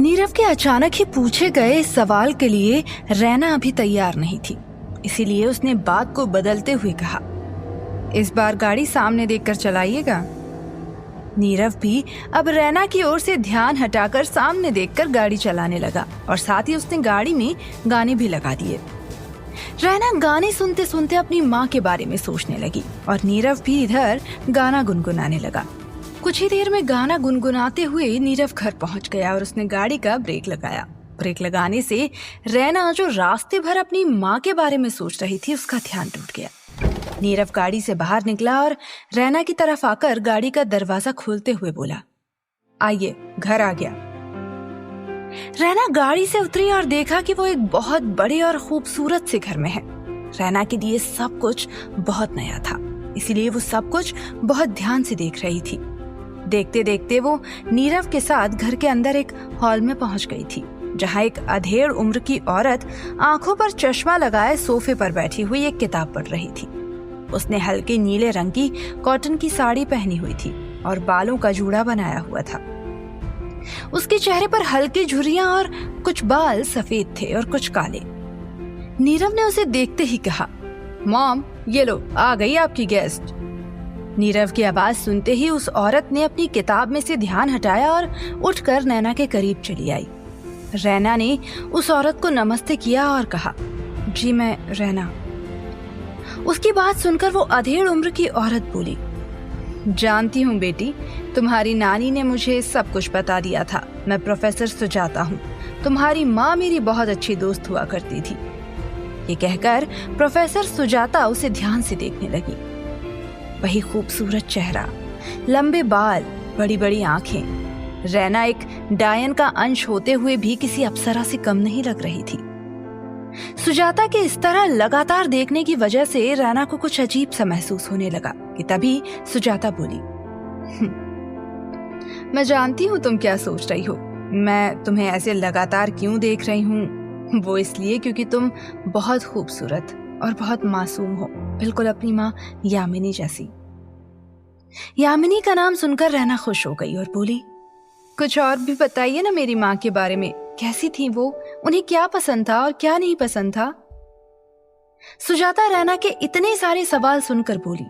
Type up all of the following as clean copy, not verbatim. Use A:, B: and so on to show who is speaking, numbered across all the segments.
A: नीरव के अचानक ही पूछे गए इस सवाल के लिए रैना अभी तैयार नहीं थी, इसीलिए उसने बात को बदलते हुए कहा, इस बार गाड़ी सामने देखकर चलाइएगा। नीरव भी अब रैना की ओर से ध्यान हटाकर सामने देखकर गाड़ी चलाने लगा और साथ ही उसने गाड़ी में गाने भी लगा दिए। रैना गाने सुनते सुनते अपनी माँ के बारे में सोचने लगी और नीरव भी इधर गाना गुनगुनाने लगा। कुछ ही देर में गाना गुनगुनाते हुए नीरव घर पहुंच गया और उसने गाड़ी का ब्रेक लगाया। ब्रेक लगाने से रैना जो रास्ते भर अपनी माँ के बारे में सोच रही थी उसका ध्यान टूट गया। नीरव गाड़ी से बाहर निकला और रैना की तरफ आकर गाड़ी का दरवाजा खोलते हुए बोला, आइए, घर आ गया। रैना गाड़ी से उतरी और देखा कि वो एक बहुत बड़े और खूबसूरत से घर में है। रैना के लिए सब कुछ बहुत नया था, इसीलिए वो सब कुछ बहुत ध्यान से देख रही थी। देखते देखते वो नीरव के साथ घर के अंदर एक हॉल में पहुंच गई थी, जहां एक अधेड़ उम्र की औरत आंखों पर चश्मा लगाए सोफे पर बैठी हुई एक किताब पढ़ रही थी। उसने हल्के नीले रंग की कॉटन की साड़ी पहनी हुई थी और बालों का जूड़ा बनाया हुआ था। उसके चेहरे पर हल्की झुर्रियां और कुछ बाल सफेद थे और कुछ काले। नीरव ने उसे देखते ही कहा, मॉम, ये लो, आ गई आपकी गेस्ट। नीरव की आवाज सुनते ही उस औरत ने अपनी किताब में से ध्यान हटाया और उठकर रैना के करीब चली आई। रैना ने उस औरत को नमस्ते किया और कहा, जी मैं रैना। उसकी बात सुनकर वो अधेड़ उम्र की औरत बोली, जानती हूँ बेटी, तुम्हारी नानी ने मुझे सब कुछ बता दिया था। मैं प्रोफेसर सुजाता हूँ। तुम्हारी माँ मेरी बहुत अच्छी दोस्त हुआ करती थी। ये कहकर प्रोफेसर सुजाता उसे ध्यान से देखने लगी। वही खूबसूरत चेहरा, लंबे बाल, बड़ी बड़ी आंखें। रैना एक डायन का अंश होते हुए भी किसी अप्सरा से कम नहीं लग रही थी। सुजाता के इस तरह लगातार देखने की वजह से रैना को कुछ अजीब सा महसूस होने लगा कि तभी सुजाता बोली, मैं जानती हूँ तुम क्या सोच रही हो। मैं तुम्हें ऐसे लगातार क्यों देख रही हूँ, वो इसलिए क्योंकि तुम बहुत खूबसूरत और बहुत मासूम हो, बिल्कुल अपनी माँ यामिनी जैसी। यामिनी का नाम सुनकर रैना खुश हो गई और बोली, कुछ और भी बताइए ना मेरी माँ के बारे में। कैसी थी वो, उन्हें क्या पसंद था और क्या नहीं पसंद था। सुजाता रैना के इतने सारे सवाल सुनकर बोली,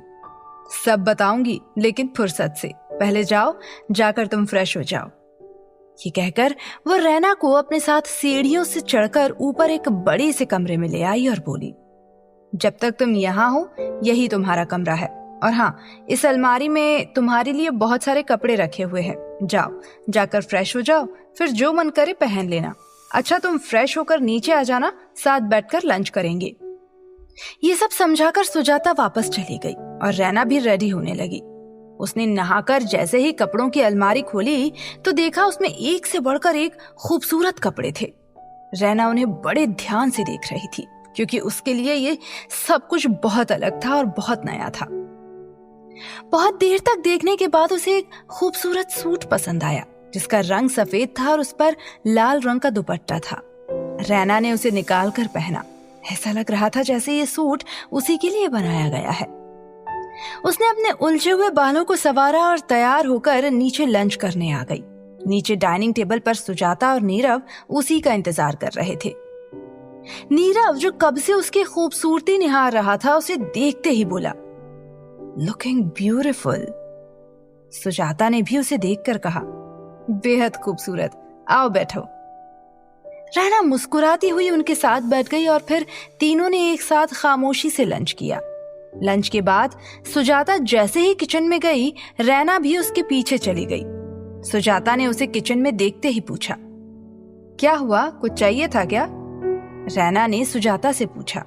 A: सब बताऊंगी, लेकिन फुर्सत से। पहले जाओ, जाकर तुम फ्रेश हो जाओ। ये कहकर वो रैना को अपने साथ सीढ़ियों से चढ़कर ऊपर एक बड़े से कमरे में ले आई और बोली, जब तक तुम यहाँ हो यही तुम्हारा कमरा है, और हाँ, इस अलमारी में तुम्हारे लिए बहुत सारे कपड़े रखे हुए हैं। जाओ, जाकर फ्रेश हो जाओ, फिर जो मन करे पहन लेना। अच्छा, तुम फ्रेश होकर नीचे आ जाना, साथ बैठकर लंच करेंगे। ये सब समझाकर सुजाता वापस चली गई और रैना भी रेडी होने लगी। उसने नहाकर जैसे ही कपड़ों की अलमारी खोली तो देखा उसमें एक से बढ़कर एक खूबसूरत कपड़े थे। रैना उन्हें बड़े ध्यान से देख रही थी, क्योंकि उसके लिए ये सब कुछ बहुत अलग था और बहुत नया था। बहुत देर तक देखने के बाद उसे एक खूबसूरत सूट पसंद आया, जिसका रंग सफेद था और उस पर लाल रंग का दुपट्टा था। रैना ने उसे निकाल कर पहना। ऐसा लग रहा था जैसे ये सूट उसी के लिए बनाया गया है। उसने अपने उलझे हुए बालों को संवारा और तैयार होकर नीचे लंच करने आ गई। नीचे डाइनिंग टेबल पर सुजाता और नीरव उसी का इंतजार कर रहे थे। नीरव, जो कब से उसकी खूबसूरती निहार रहा था, उसे देखते ही बोला, लुकिंग ब्यूटीफुल। सुजाता ने भी उसे देखकर कहा, बेहद खूबसूरत, आओ बैठो। रैना मुस्कुराती हुई उनके साथ बैठ गई और फिर तीनों ने एक साथ खामोशी से लंच किया। लंच के बाद सुजाता जैसे ही किचन में गई, रैना भी उसके पीछे चली गई। सुजाता ने उसे किचन में देखते ही पूछा, क्या हुआ, कुछ चाहिए था क्या? रैना ने सुजाता से पूछा,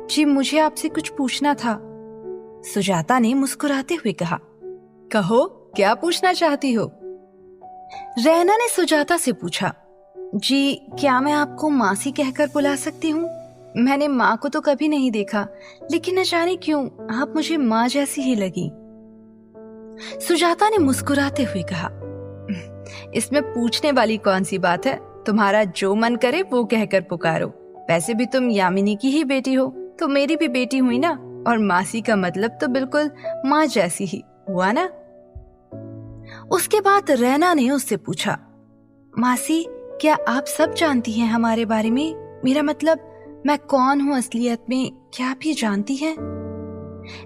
A: जी मुझे आपसे कुछ पूछना था। सुजाता ने मुस्कुराते हुए कहा, कहो, क्या पूछना चाहती हो? रैना ने सुजाता से पूछा, जी क्या मैं आपको मासी कहकर बुला सकती हूँ? मैंने माँ को तो कभी नहीं देखा, लेकिन न जाने क्यों आप मुझे माँ जैसी ही लगी। सुजाता ने मुस्कुराते हुए कहा, इसमें पूछने वाली कौन सी बात है, तुम्हारा जो मन करे वो कहकर पुकारो। वैसे भी तुम यामिनी की ही बेटी हो, तो मेरी भी बेटी हुई ना, और मासी का मतलब तो बिल्कुल माँ जैसी ही हुआ ना। उसके बाद रैना ने उससे पूछा, मासी, क्या आप सब जानती हैं हमारे बारे में? मेरा मतलब, मैं कौन हूँ असलियत में, क्या आप ये जानती हैं?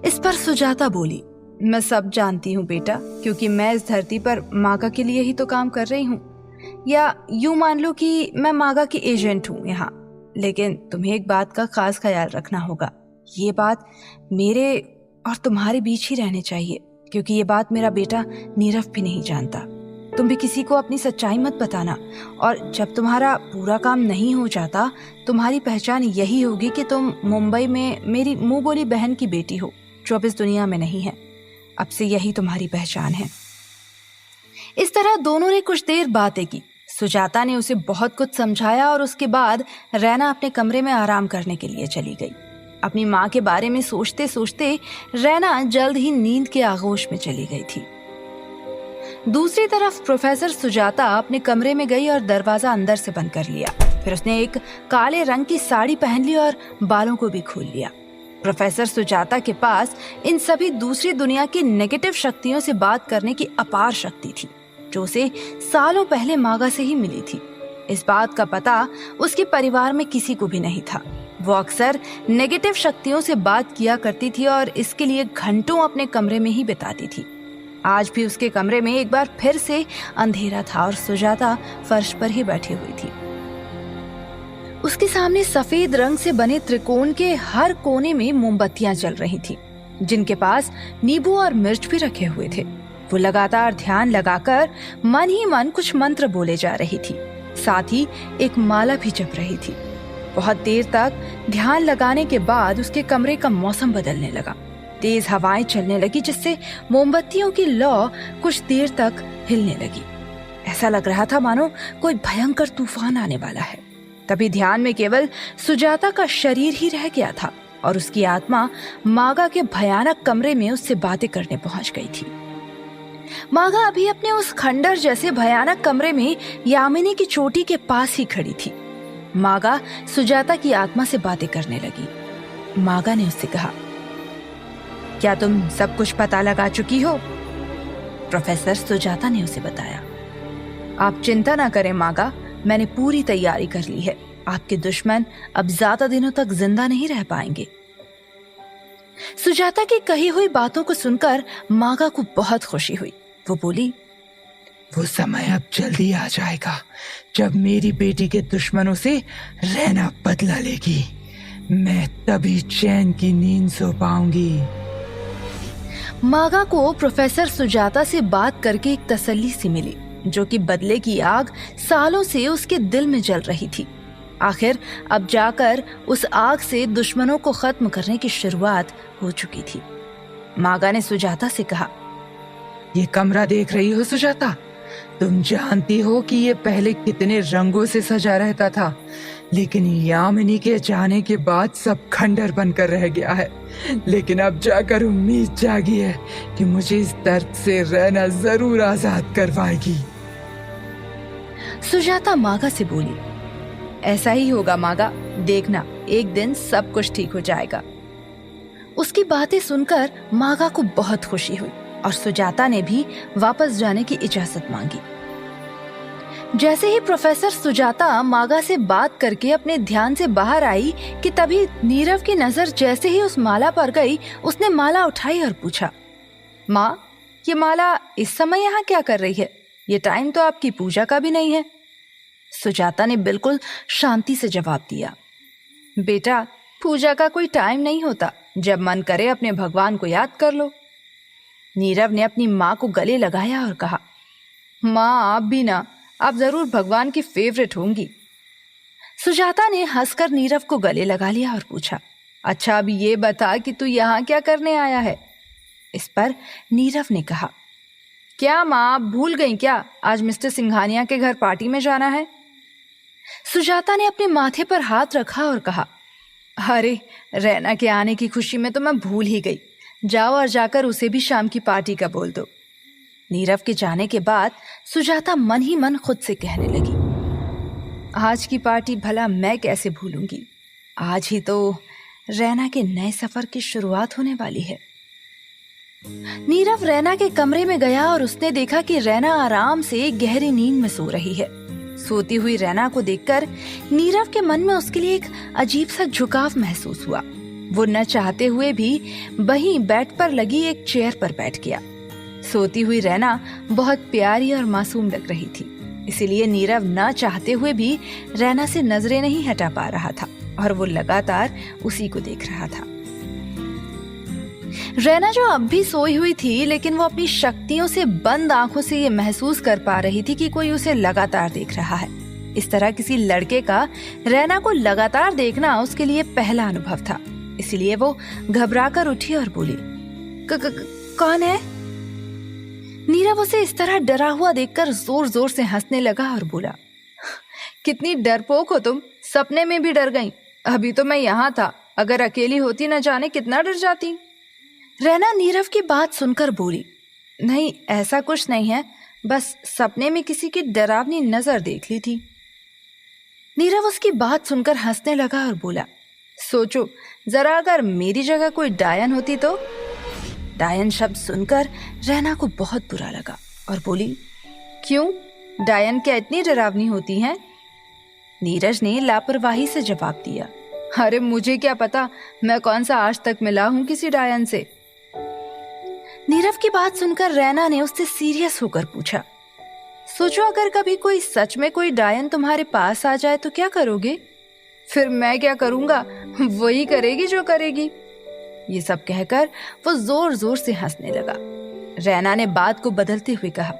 A: इस पर सुजाता बोली, मैं सब जानती हूँ बेटा, क्योंकि मैं इस धरती पर मागा के लिए ही तो काम कर रही हूँ। या यूं मान लो कि मैं मागा की एजेंट हूँ यहाँ। लेकिन तुम्हें एक बात का खास ख्याल रखना होगा। ये बात मेरे और तुम्हारे बीच ही रहनी चाहिए, क्योंकि ये बात मेरा बेटा नीरव भी नहीं जानता। तुम भी किसी को अपनी सच्चाई मत बताना। और जब तुम्हारा पूरा काम नहीं हो जाता, तुम्हारी पहचान यही होगी कि तुम मुंबई में मेरी मुंह बोली बहन की बेटी हो, जो अब इस दुनिया में नहीं है। अब से यही तुम्हारी पहचान है। इस तरह दोनों ने कुछ देर बातें की। सुजाता ने उसे बहुत कुछ समझाया और उसके बाद रैना अपने कमरे में आराम करने के लिए चली गई। अपनी माँ के बारे में सोचते सोचते रैना जल्द ही नींद के आगोश में चली गई थी। दूसरी तरफ प्रोफेसर सुजाता अपने कमरे में गई और दरवाजा अंदर से बंद कर लिया। फिर उसने एक काले रंग की साड़ी पहन ली और बालों को भी खोल लिया। प्रोफेसर सुजाता के पास इन सभी दूसरी दुनिया की नेगेटिव शक्तियों से बात करने की अपार शक्ति थी, जो उसे सालों पहले मागा से ही मिली थी। इस बात का पता उसके परिवार में किसी को भी नहीं था। वो अक्सर नेगेटिव शक्तियों से बात किया करती थी और इसके लिए घंटों अपने कमरे में ही बिताती थी। आज भी उसके कमरे में एक बार फिर से अंधेरा था और सुजाता फर्श पर ही बैठी हुई थी। उसके सामने सफेद रंग से बने त्रिकोण के हर कोने में मोमबत्तियां जल रही थी, जिनके पास नींबू और मिर्च भी रखे हुए थे। वो लगातार ध्यान लगाकर मन ही मन कुछ मंत्र बोले जा रही थी। साथ ही एक माला भी जप रही थी। बहुत देर तक ध्यान लगाने के बाद उसके कमरे का मौसम बदलने लगा। तेज हवाएं चलने लगी, जिससे मोमबत्तियों की लौ कुछ देर तक हिलने लगी। ऐसा लग रहा था मानो कोई भयंकर तूफान आने वाला है। तभी ध्यान में केवल सुजाता का शरीर ही रह गया था और उसकी आत्मा मागा के भयानक कमरे में उससे बातें करने पहुंच गई थी। मागा अभी अपने उस खंडर जैसे भयानक कमरे में यामिनी की चोटी के पास ही खड़ी थी। मागा सुजाता की आत्मा से बातें करने लगी। मागा ने उससे कहा, क्या तुम सब कुछ पता लगा चुकी हो? प्रोफेसर सुजाता ने उसे बताया। आप चिंता ना करें मागा, मैंने पूरी तैयारी कर ली है। आपके दुश्मन अब ज्यादा दिनों तक जिंदा नहीं रह पाएंगे। सुजाता की कही हुई बातों को सुनकर मागा को बहुत खुशी हुई। वो बोली,
B: वो समय अब जल्दी आ जाएगा जब मेरी बेटी के दुश्मनों से रहना बदला लेगी। मैं तभी चैन की नींद सो पाऊंगी।
A: मागा को प्रोफेसर सुजाता से बात करके एक तसल्ली सी मिली, जो कि बदले की आग सालों से उसके दिल में जल रही थी। आखिर अब जाकर उस आग से दुश्मनों को खत्म करने की शुरुआत हो चुकी थी। मागा ने सुजाता से कहा,
B: ये कमरा देख रही हो सुजाता? तुम जानती हो कि ये पहले कितने रंगों से सजा रहता था, लेकिन यामिनी के जाने के बाद सब खंडर बनकर रह गया है। लेकिन अब जाकर उम्मीद जागी है कि मुझे इस दर्द से रहना जरूर आजाद करवाएगी।
A: सुजाता मागा से बोली, ऐसा ही होगा मागा, देखना एक दिन सब कुछ ठीक हो जाएगा। उसकी बातें सुनकर मागा को बहुत खुशी हुई और सुजाता ने भी वापस जाने की इजाजत मांगी। जैसे ही प्रोफेसर सुजाता मागा से बात करके अपने ध्यान से बाहर आई कि तभी नीरव की नजर जैसे ही उस माला पर गई, उसने माला उठाई और पूछा, माँ, ये माला इस समय यहाँ क्या कर रही है? ये टाइम तो आपकी पूजा का भी नहीं है। सुजाता ने बिल्कुल शांति से जवाब दिया, बेटा, पूजा का कोई टाइम नहीं होता। जब मन करे अपने भगवान को याद कर लो। नीरव ने अपनी माँ को गले लगाया और कहा, माँ, आप भी ना, आप जरूर भगवान की फेवरेट होंगी। सुजाता ने हंसकर नीरव को गले लगा लिया और पूछा, अच्छा अब ये बता कि तू यहाँ क्या करने आया है? इस पर नीरव ने कहा, क्या माँ, आप भूल गई क्या? आज मिस्टर सिंघानिया के घर पार्टी में जाना है। सुजाता ने अपने माथे पर हाथ रखा और कहा, अरे, रैना के आने की खुशी में तो मैं भूल ही गई। जाओ और जाकर उसे भी शाम की पार्टी का बोल दो। नीरव के जाने के बाद सुजाता मन ही मन खुद से कहने लगी, आज की पार्टी भला मैं कैसे भूलूंगी? आज ही तो रैना के नए सफर की शुरुआत होने वाली है। नीरव रैना के कमरे में गया और उसने देखा कि रैना आराम से गहरी नींद में सो रही है। सोती हुई रैना को देखकर नीरव के मन में उसके लिए एक अजीब सा झुकाव महसूस हुआ। वो न चाहते हुए भी वहीं बेड पर लगी एक चेयर पर बैठ गया। सोती हुई रैना बहुत प्यारी और मासूम लग रही थी, इसीलिए नीरव न चाहते हुए भी रैना से नजरें नहीं हटा पा रहा था और वो लगातार उसी को देख रहा था। रैना जो अब भी सोई हुई थी, लेकिन वो अपनी शक्तियों से बंद आंखों से ये महसूस कर पा रही थी कि कोई उसे लगातार देख रहा है। इस तरह किसी लड़के का रैना को लगातार देखना उसके लिए पहला अनुभव था, इसलिए वो घबराकर उठी और बोली, कौन है? नीरव उसे इस तरह डरा हुआ देखकर जोर जोर से हंसने लगा और बोला, कितनी डरपोक हो तुम, सपने में भी डर गई। अभी तो मैं यहाँ था, अगर अकेली होती न जाने कितना डर जाती। रैना नीरव की बात सुनकर बोली, नहीं ऐसा कुछ नहीं है, बस सपने में किसी की डरावनी नजर देख ली थी। नीरव उसकी बात सुनकर हंसने लगा और बोला, सोचो जरा, अगर मेरी जगह कोई डायन होती तो। डायन शब्द सुनकर रैना को बहुत बुरा लगा और बोली, क्यों, डायन क्या इतनी डरावनी होती हैं? नीरज ने लापरवाही से जवाब दिया, अरे मुझे क्या पता, मैं कौन सा आज तक मिला हूं किसी डायन से। नीरव की बात सुनकर रैना ने उससे सीरियस होकर पूछा, सोचो अगर कभी कोई सच में कोई डायन तुम्हारे पास आ जाए तो क्या करोगे? फिर मैं क्या करूंगा, वही करेगी जो करेगी। ये सब कहकर वो जोर जोर से हंसने लगा। रैना ने बात को बदलते हुए कहा,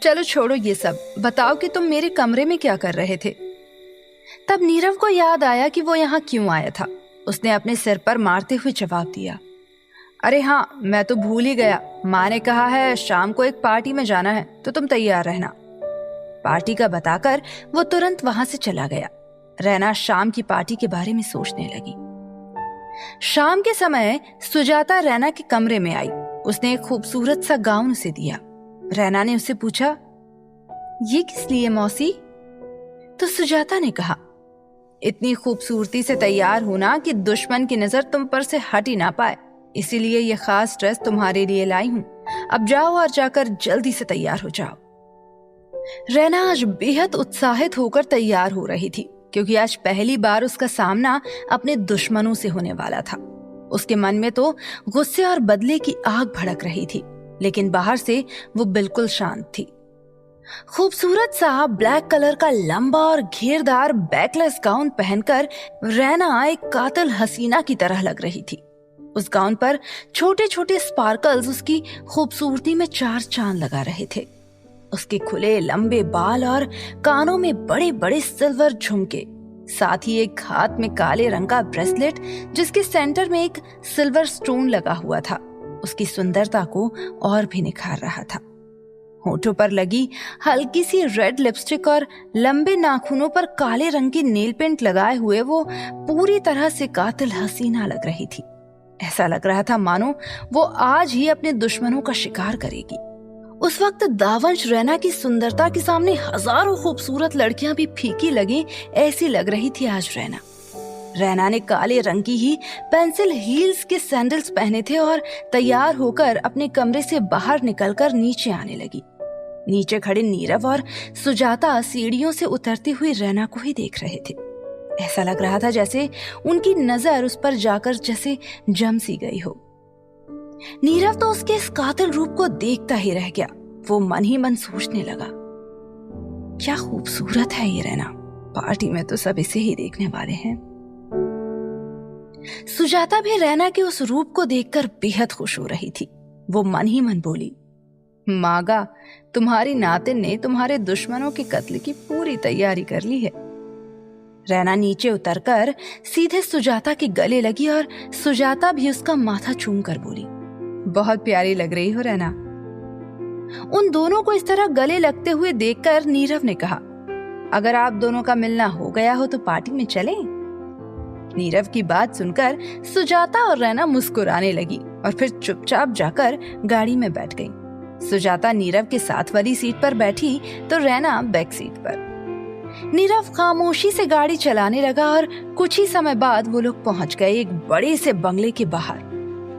A: चलो छोड़ो ये सब, बताओ कि तुम मेरे कमरे में क्या कर रहे थे? तब नीरव को याद आया कि वो यहाँ क्यों आया था। उसने अपने सिर पर मारते हुए जवाब दिया, अरे हाँ, मैं तो भूल ही गया, माँ ने कहा है शाम को एक पार्टी में जाना है, तो तुम तैयार रहना। पार्टी का बताकर वो तुरंत वहां से चला गया। रैना शाम की पार्टी के बारे में सोचने लगी। शाम के समय सुजाता रैना के कमरे में आई। उसने एक खूबसूरत सा गाउन उसे दिया। रैना ने उससे पूछा, ये किस लिए मौसी? तो सुजाता ने कहा, इतनी खूबसूरती से तैयार होना कि दुश्मन की नजर तुम पर से हट ही ना पाए, इसीलिए ये खास ड्रेस तुम्हारे लिए लाई हूं। अब जाओ और जाकर जल्दी से तैयार हो जाओ। रैना आज बेहद उत्साहित होकर तैयार हो रही थी, क्योंकि आज पहली बार उसका सामना अपने दुश्मनों से होने वाला था। उसके मन में तो गुस्से और बदले की आग भड़क रही थी, लेकिन बाहर से वो बिल्कुल शांत थी। खूबसूरत सा ब्लैक कलर का लंबा और घेरदार बैकलेस गाउन पहनकर रैना एक कातिल हसीना की तरह लग रही थी। उस गाउन पर छोटे छोटे स्पार्कल्स उसकी खूबसूरती में चार चांद लगा रहे थे। उसके खुले लंबे बाल और कानों में बड़े बड़े सिल्वर झुमके, साथ ही एक हाथ में काले रंग का ब्रेसलेट जिसके सेंटर में एक सिल्वर स्टोन लगा हुआ था, उसकी सुंदरता को और भी निखार रहा था। होठों पर लगी हल्की सी रेड लिपस्टिक और लंबे नाखूनों पर काले रंग की नेल पेंट लगाए हुए वो पूरी तरह से कातिल हसीना लग रही थी। ऐसा लग रहा था मानो वो आज ही अपने दुश्मनों का शिकार करेगी। उस वक्त दावंश रैना की सुंदरता के सामने हजारों खूबसूरत लड़कियां भी फीकी लगी, ऐसी लग रही थी आज रैना। रैना ने काले रंग की ही पेंसिल हील्स के सैंडल्स पहने थे और तैयार होकर अपने कमरे से बाहर निकलकर नीचे आने लगी। नीचे खड़े नीरव और सुजाता सीढ़ियों से उतरती हुई रैना को ही देख रहे थे। ऐसा लग रहा था जैसे उनकी नजर उस पर जाकर जैसे जम सी गई हो। नीरव तो उसके इस कातिल रूप को देखता ही रह गया। वो मन ही मन सोचने लगा, क्या खूबसूरत है ये रैना, पार्टी में तो सब इसे ही देखने वाले हैं। सुजाता भी रैना के उस रूप को देखकर बेहद खुश हो रही थी। वो मन ही मन बोली, मागा, तुम्हारी नातिन ने तुम्हारे दुश्मनों के कत्ल की पूरी तैयारी कर ली है। रैना नीचे उतरकर सीधे सुजाता के गले लगी और सुजाता भी उसका माथा चूम कर बोली, बहुत प्यारी लग रही हो रैना। उन दोनों को इस तरह गले लगते हुए देखकर नीरव ने कहा, अगर आप दोनों का मिलना हो गया हो तो पार्टी में चलें? नीरव की बात सुनकर सुजाता और रैना मुस्कुराने लगी और फिर चुपचाप जाकर गाड़ी में बैठ गई। सुजाता नीरव के साथ वाली सीट पर बैठी तो रैना बैक सीट पर। नीरव खामोशी से गाड़ी चलाने लगा और कुछ ही समय बाद वो लोग पहुंच गए एक बड़े से बंगले के बाहर।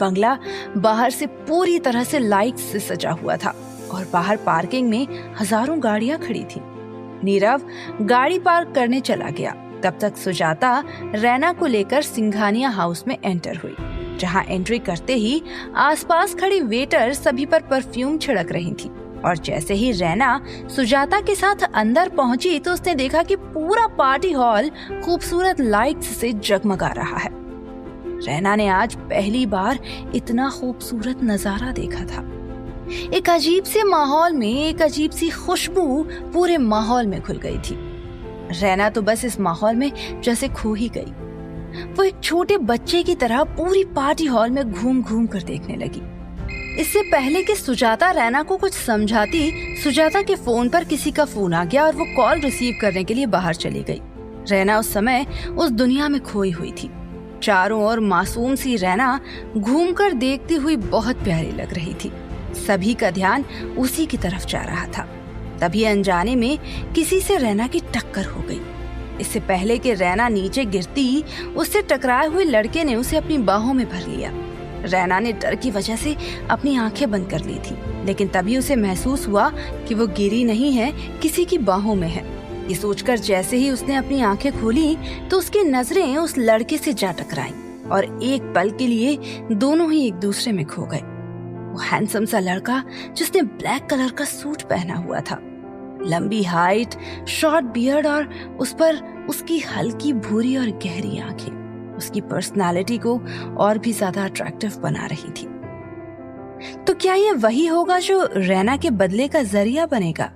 A: बंगला बाहर से पूरी तरह से लाइट्स से सजा हुआ था और बाहर पार्किंग में हजारों गाड़ियां खड़ी थी। नीरव गाड़ी पार्क करने चला गया। तब तक सुजाता रैना को लेकर सिंघानिया हाउस में एंटर हुई, जहां एंट्री करते ही आसपास खड़ी वेटर सभी पर परफ्यूम छिड़क रही थी। और जैसे ही रैना सुजाता के साथ अंदर पहुंची तो उसने देखा कि पूरा पार्टी हॉल खूबसूरत लाइट्स से जगमगा रहा है। रैना ने आज पहली बार इतना खूबसूरत नजारा देखा था। एक अजीब से माहौल में एक अजीब सी खुशबू पूरे माहौल में घुल गई थी। रैना तो बस इस माहौल में जैसे खो ही गई। वो एक छोटे बच्चे की तरह पूरी पार्टी हॉल में घूम घूम कर देखने लगी। इससे पहले कि सुजाता रैना को कुछ समझाती, सुजाता के फोन पर किसी का फोन आ गया और वो कॉल रिसीव करने के लिए बाहर चली गई। रैना उस समय उस दुनिया में खोई हुई थी। चारों ओर मासूम सी रैना घूमकर देखती हुई बहुत प्यारी लग रही थी। सभी का ध्यान उसी की तरफ जा रहा था। तभी अनजाने में किसी से रैना की टक्कर हो गई। इससे पहले कि रैना नीचे गिरती, उससे टकराए हुए लड़के ने उसे अपनी बाहों में भर लिया। रैना ने डर की वजह से अपनी आंखें बंद कर ली थी, लेकिन तभी उसे महसूस हुआ कि वो गिरी नहीं है, किसी की बाहों में है। ये सोचकर जैसे ही उसने अपनी आंखें खोली तो उसकी नजरें उस लड़के से जा टकराईं और एक पल के लिए दोनों ही एक दूसरे में खो गए। वो हैंडसम सा लड़का जिसने ब्लैक कलर का सूट पहना हुआ था, लंबी हाइट, शॉर्ट बियर्ड और उस पर उसकी हल्की भूरी और गहरी आंखें उसकी पर्सनालिटी को और भी ज्यादा अट्रैक्टिव बना रही थी। तो क्या ये वही होगा जो रैना के बदले का जरिया बनेगा?